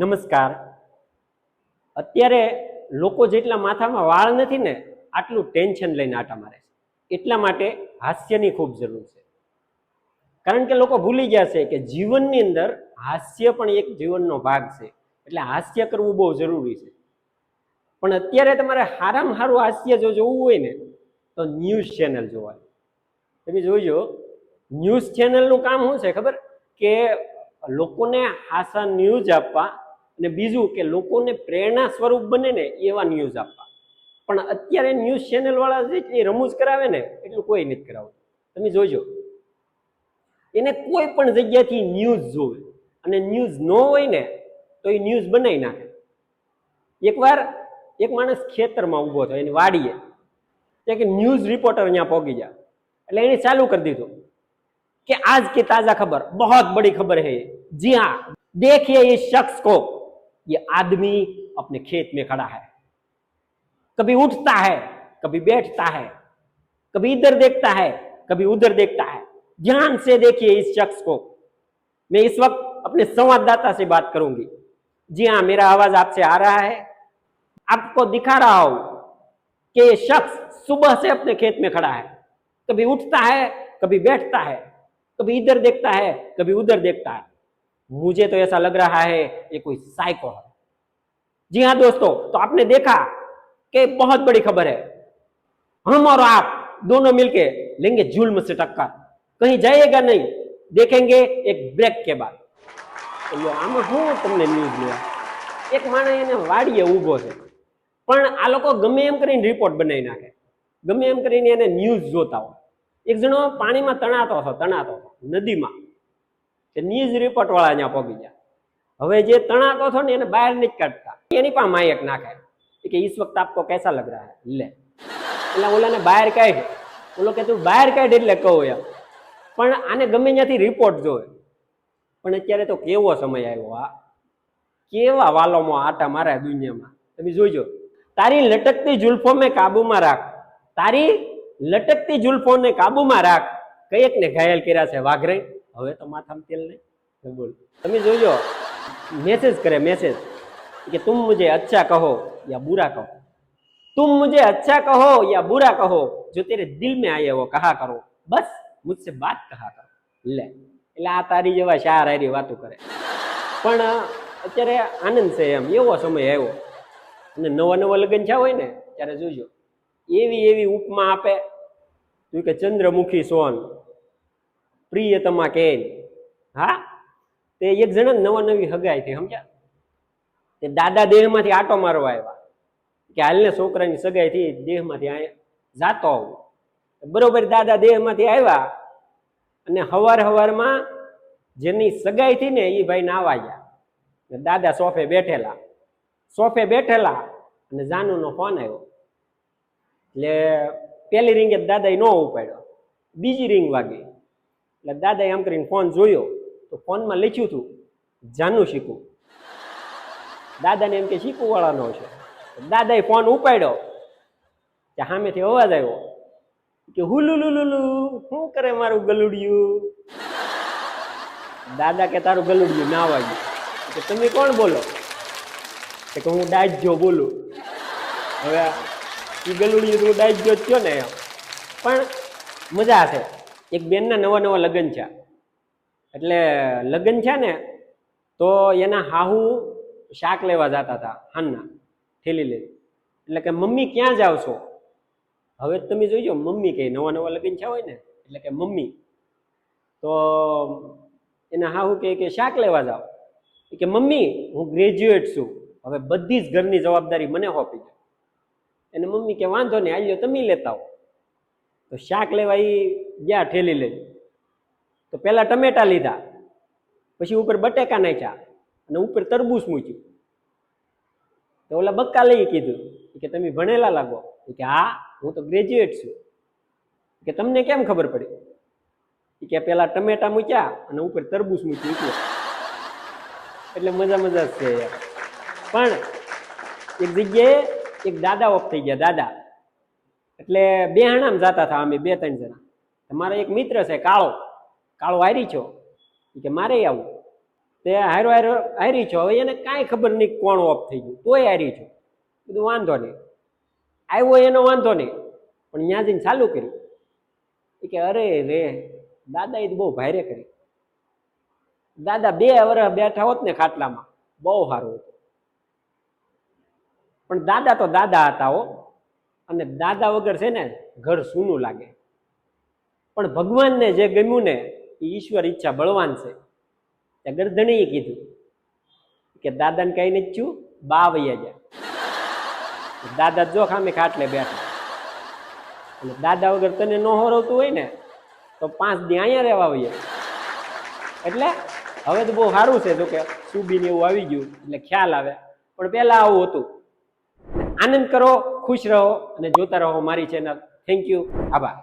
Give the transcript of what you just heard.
નમસ્કાર. અત્યારે લોકો જેટલા માથામાં વાળ નથી ને આટલું ટેન્શન લઈને આટા મારે છે. એટલા માટે હાસ્યની ખૂબ જરૂર છે. કારણ કે લોકો ભૂલી ગયા છે કે જીવનની અંદર હાસ્ય પણ એક જીવનનો ભાગ છે. એટલે હાસ્ય કરવું બહુ જરૂરી છે. પણ અત્યારે તમારે સારામાં સારું હાસ્ય જો જોવું હોય ને તો ન્યૂઝ ચેનલ જોવાનું. તમે જોઈજો, ન્યૂઝ ચેનલનું કામ શું છે ખબર? કે લોકોને હાસા ન્યૂઝ આપવા અને બીજું કે લોકોને પ્રેરણા સ્વરૂપ બને ને એવા ન્યૂઝ આપવા. પણ અત્યારે ન્યૂઝ ચેનલ વાળા જેટલી રમૂજ કરાવે ને એટલું કોઈ નથી કરાવતું. તમે જોજો, એને કોઈ પણ જગ્યાથી ન્યૂઝ જોવે અને ન્યૂઝ ન હોય ને તો એ ન્યૂઝ બનાવી નાખે. એકવાર એક માણસ ખેતરમાં ઊભો હતો એની વાડીએ, કે ન્યૂઝ રિપોર્ટર અહીંયા પહોંચી ગયા એટલે એને ચાલુ કરી દીધું कि आज की ताजा खबर, बहुत बड़ी खबर है। जी हाँ, देखिए इस शख्स को, ये आदमी अपने खेत में खड़ा है, कभी उठता है, कभी बैठता है, कभी इधर देखता है, कभी उधर देखता है। ध्यान से देखिए इस शख्स को। मैं इस वक्त अपने संवाददाता से बात करूंगी। जी हाँ, मेरा आवाज आपसे आ रहा है। आपको दिखा रहा हूं कि ये शख्स सुबह से अपने खेत में खड़ा है, कभी उठता है, कभी बैठता है, कभी इधर देखता है, कभी उधर देखता है। मुझे तो ऐसा लग रहा है ये कोई साइको है। जी हाँ दोस्तों, तो आपने देखा कि बहुत बड़ी खबर है। हम और आप दोनों मिलके लेंगे जुल्म से टक्कर, कहीं जाइएगा नहीं, देखेंगे एक ब्रेक के बाद। આમાં હું તમને ન્યૂઝ લેવા, એક માણસ એને વાડીએ ઊભો છે પણ આ લોકો ગમે એમ કરીને રિપોર્ટ બનાવી નાખે, ગમે એમ કરીને એને ન્યૂઝ જોતા હોય. એક જણો પાણીમાં તણાતો હતો નદીમાં, કે ન્યૂઝ રિપોર્ટ વાળા ત્યાં પહોંચી ગયા. હવે જે તણાતો હતો ને એને બહાર નથી કાઢતા, એની પાસે માયક નાખે કે इस वक्त आपको कैसा लग रहा है, લે એટલે ઓલાને બહાર કાઢ, ઓલો કે તું બહાર કાઢ એટલે કહું એમ. પણ આને ગમે ત્યાંથી રિપોર્ટ જોવે. પણ અત્યારે તો કેવો સમય આવ્યો, આ કેવા વાલોમાં આટા મારે દુનિયામાં. તમે જોઈજો, તારી લટકતી જુલ્ફો મેં કાબુમાં રાખ, તારી લટકતી જુલ્ફોને કાબુમાં રાખ, કઈક ને ઘાયલ કર્યા છે વાઘરે, હવે તો માથામાં તેલ નહીં. બોલ, તમે જોજો, मैसेज करे, मैसेज कि तुम मुझे अच्छा कहो या बुरा कहो, तुम मुझे अच्छा कहो या बुरा कहो, जो तेरे दिल में आए वो कहा करो, बस मुझसे बात कहा करो. લે એટલે આ તારી જેવા શાર હારી વાતો કરે. પણ અત્યારે આનંદ છે એમ, એવો સમય આવ્યો. અને નવા નવા લગ્ન થયા હોય ને ત્યારે જોજો, એવી એવી ઉપમા આપે તું કે ચંદ્રમુખી સોન, પ્રિયતમા કેન. હા, તે એક જણા નવા નવી હગાઈ થઈ, સમજ્યા? તે દાદા દેહમાંથી આટો મારવા આવ્યા કે હાલને છોકરાની સગાઈ થી દેહમાંથી જાતો આવું. બરોબર, દાદા દેહમાંથી આવ્યા અને હવારમાં જેની સગાઈ થી ને એ ભાઈ નાવા ગયા. દાદા સોફે બેઠેલા અને જાનુનો ફોન આવ્યો. એટલે પેલી રિંગે દાદા નો ઉપાડ્યો, બીજી રિંગ વાગી એટલે દાદાએ આમ કરીને ફોન જોયો તો ફોનમાં લખ્યું હતું જાનુ શીખું. દાદાને એમ કે શીખું વાળાનો છે. દાદાએ ફોન ઉપાડ્યો કે સામેથી અવાજ આવ્યો કે હુલુલુલુલુ, શું કરે મારું ગલુડિયું? દાદા કે તારું ગલુડિયું ના વાગ્યું. કે તમે કોણ બોલો? કે હું ડાજ્યો બોલું. હવે એ ગલુડિયું તું ડાજ્યો જ થયો ને એમ. પણ મજા છે. એક બેનના નવા નવા લગ્ન છે, એટલે લગ્ન છે ને તો એના હાહુ શાક લેવા જતા હતા હાનના થેલી લઈ. એટલે કે મમ્મી ક્યાં જાવ છો? હવે તમે જોઈજો, મમ્મી કે નવા નવા લગ્ન થયા હોય ને એટલે કે મમ્મી. તો એના હાહુ કે શાક લેવા જાવ. કે મમ્મી હું ગ્રેજ્યુએટ છું, હવે બધી જ ઘરની જવાબદારી મને સોંપી દો. એને મમ્મી કે વાંધો નહીં, આલ્યો તમે લેતા હો. તો શાક લેવા એ ગયા ઠેલી લઈ. તો પેલા ટમેટા લીધા, પછી ઉપર બટેકા નાખ્યા અને ઉપર તરબૂચ મૂક્યું. તો ઓલા બક્કા લઈ કીધું કે તમે ભણેલા લાગો. કે હા, હું તો ગ્રેજ્યુએટ છું. કે તમને કેમ ખબર પડી? કે પેલા ટમેટા મૂક્યા અને ઉપર તરબૂચ મૂક્યું એટલે મજા જ છે. પણ એક જગ્યાએ એક દાદા ઓફ થઈ ગયા. દાદા એટલે બે હાણામ જતા હતા, અમે 2-3 જણા. મારો એક મિત્ર છે કાળો હારી છો, કે મારે આવું. તે હારો હારો હારી છો. હવે એને કાંઈ ખબર નહીં કોણ ઓફ થઈ ગયું, તોય હારી છો. કીધું વાંધો નહીં, આવ્યો એનો વાંધો નહીં, પણ ત્યાં જઈને ચાલુ કર્યું. એ કે અરે રે દાદા, એ બહુ ભારે કરી. દાદા 2 વર્ષ બેઠા હોત ને ખાટલામાં, બહુ સારું હતું. પણ દાદા તો દાદા હતા હો, અને દાદા વગર છે ને ઘર સૂનું લાગે. પણ ભગવાનને જે ગમ્યું ને એ ઈશ્વર ઈચ્છા બળવાન છે. ત્યાં ગરધણીએ કીધું કે દાદાને કઈ નથી થયું, બા વૈયા જાય. દાદા જો ખામે ખાટલે બેઠા, અને દાદા વગર તને ન હોરવતું હોય ને તો 5 દી અહીંયા રહેવા વૈયા. એટલે હવે તો બહુ સારું છે, તો કે સુબીને એવું આવી ગયું એટલે ખ્યાલ આવે, પણ પહેલા આવું હતું. આનંદ કરો, ખુશ રહો અને જોતા રહો મારી ચેનલ. થેન્ક યુ, આભાર.